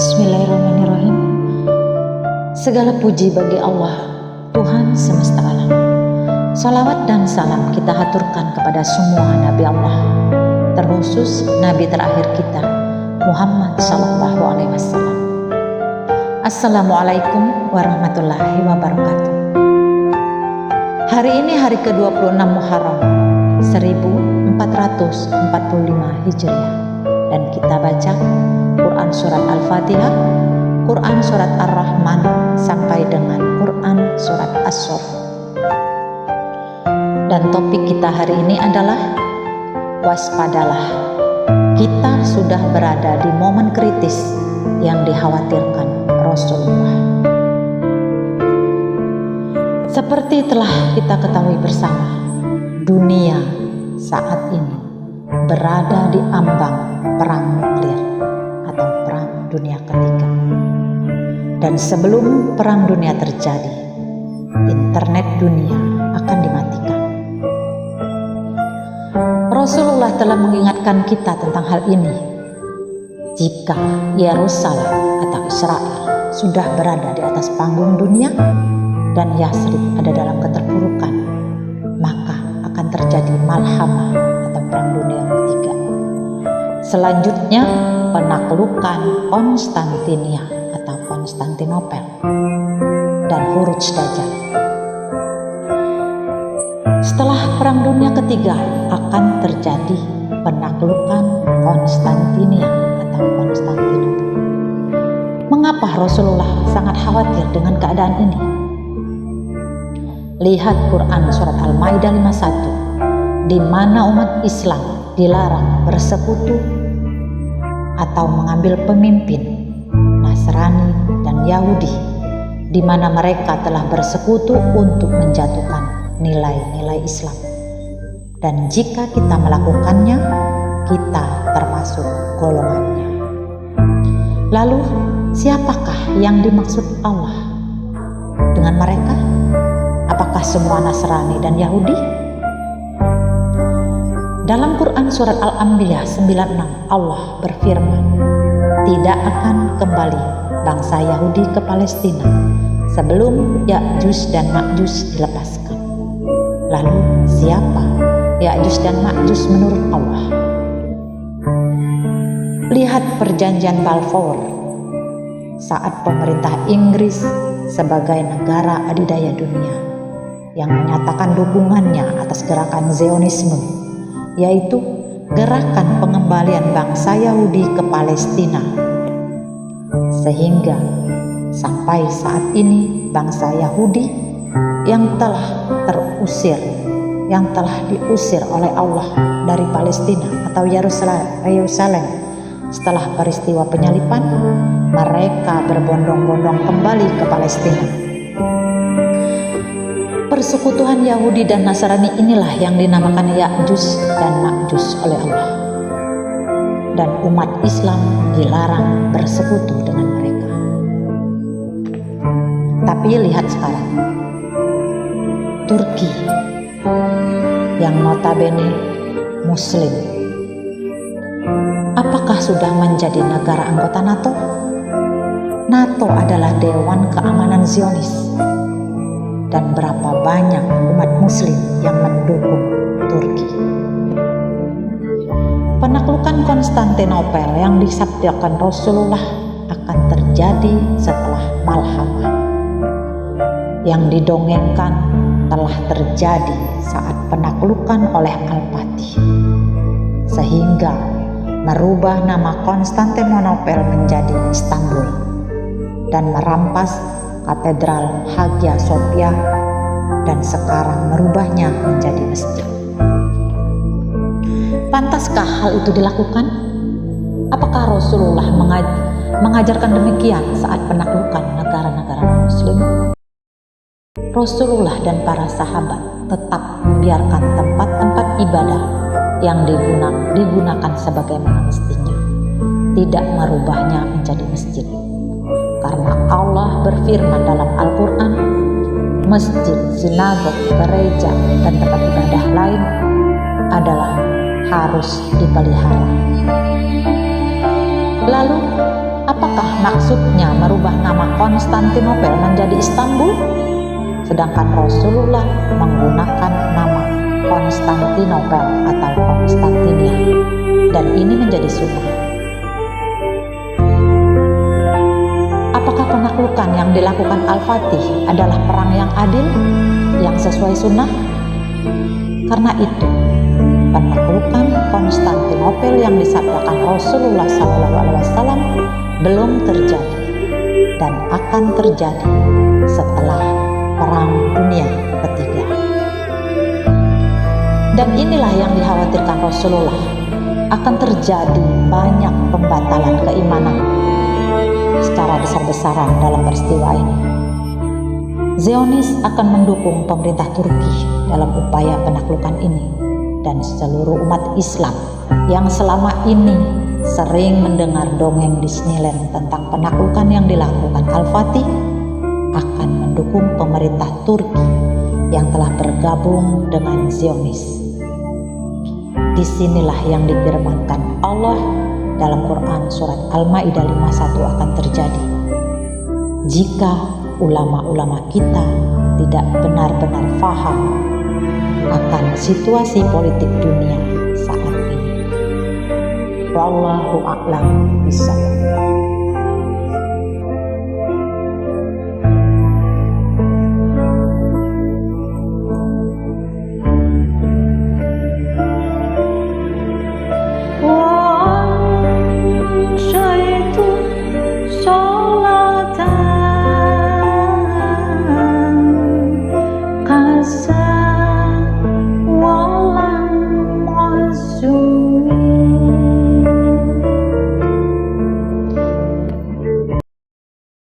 Bismillahirrahmanirrahim. Segala puji bagi Allah, Tuhan semesta alam. Salawat dan salam kita haturkan kepada semua Nabi Allah, terkhusus Nabi terakhir kita, Muhammad Sallallahu Alaihi Wasallam. Assalamualaikum warahmatullahi wabarakatuh. Hari ini hari ke-26 Muharram 1445 Hijriah, dan kita baca Quran Surat Al-Fatihah, Quran Surat Ar-Rahman, sampai dengan Quran Surat As-Saff. Dan topik kita hari ini adalah waspadalah. Kita sudah berada di momen kritis yang dikhawatirkan Rasulullah. Seperti telah kita ketahui bersama, dunia saat ini berada di ambang perang nuklir atau perang dunia ketiga. Dan sebelum perang dunia terjadi, internet dunia akan dimatikan. Rasulullah telah mengingatkan kita tentang hal ini. Jika Yerusalem atau Israel sudah berada di atas panggung dunia dan Yasrib ada dalam keterpurukan, maka akan terjadi malhamah atau perang dunia ketiga. Selanjutnya penaklukan Konstantinia atau Konstantinopel dan Khuruj Dajjal. Setelah perang dunia ketiga akan terjadi penaklukan Konstantinia atau Konstantinopel. Mengapa Rasulullah sangat khawatir dengan keadaan ini? Lihat Quran Surat Al-Maidah 51, di mana umat Islam dilarang bersekutu atau mengambil pemimpin Nasrani dan Yahudi, di mana mereka telah bersekutu untuk menjatuhkan nilai-nilai Islam. Dan jika kita melakukannya, kita termasuk golongannya. Lalu, siapakah yang dimaksud Allah dengan mereka? Apakah semua Nasrani dan Yahudi? Dalam Quran Surat Al-Anbiya 96, Allah berfirman, tidak akan kembali bangsa Yahudi ke Palestina sebelum Ya'juj dan Ma'juj dilepaskan. Lalu siapa Ya'juj dan Ma'juj menurut Allah? Lihat perjanjian Balfour saat pemerintah Inggris sebagai negara adidaya dunia yang menyatakan dukungannya atas gerakan Zionisme, yaitu gerakan pengembalian bangsa Yahudi ke Palestina. Sehingga sampai saat ini bangsa Yahudi yang telah diusir oleh Allah dari Palestina atau Yerusalem setelah peristiwa penyalipan, mereka berbondong-bondong kembali ke Palestina. Persekutuan Yahudi dan Nasrani inilah yang dinamakan Ya'juj dan Ma'juj oleh Allah. Dan umat Islam dilarang bersekutu dengan mereka. Tapi lihat sekarang, Turki yang notabene Muslim, apakah sudah menjadi negara anggota NATO? NATO adalah Dewan Keamanan Zionis. Dan berapa banyak umat Muslim yang mendukung Turki. Penaklukan Konstantinopel yang disabdakan Rasulullah akan terjadi setelah malhamah. Yang didongengkan telah terjadi saat penaklukan oleh Al-Fatih, sehingga merubah nama Konstantinopel menjadi Istanbul dan merampas Katedral Hagia Sophia dan sekarang merubahnya menjadi masjid. Pantaskah hal itu dilakukan? Apakah Rasulullah mengajarkan demikian saat penaklukan negara-negara Muslim? Rasulullah dan para sahabat tetap membiarkan tempat-tempat ibadah yang digunakan sebagaimana mestinya, tidak merubahnya menjadi masjid. Karena Allah berfirman dalam Al-Quran, masjid, sinagog, gereja, dan tempat ibadah lain adalah harus dipelihara. Lalu apakah maksudnya merubah nama Konstantinopel menjadi Istanbul? Sedangkan Rasulullah menggunakan nama Konstantinopel atau Konstantinia, dan ini menjadi sunnah. Apakah penaklukan yang dilakukan Al-Fatih adalah perang yang adil, yang sesuai sunnah? Karena itu, penaklukan Konstantinopel yang disabdakan Rasulullah SAW belum terjadi dan akan terjadi setelah Perang Dunia Ketiga. Dan inilah yang dikhawatirkan Rasulullah, akan terjadi banyak pembatalan keimanan secara besar-besaran dalam peristiwa ini. Zionis akan mendukung pemerintah Turki dalam upaya penaklukan ini, dan seluruh umat Islam yang selama ini sering mendengar dongeng Disneyland tentang penaklukan yang dilakukan Al-Fatih akan mendukung pemerintah Turki yang telah bergabung dengan Zionis. Disinilah yang difirmankan Allah dalam Quran surat Al-Maidah 51 akan terjadi jika ulama-ulama kita tidak benar-benar paham akan situasi politik dunia saat ini. Wallahu a'lam bishawab.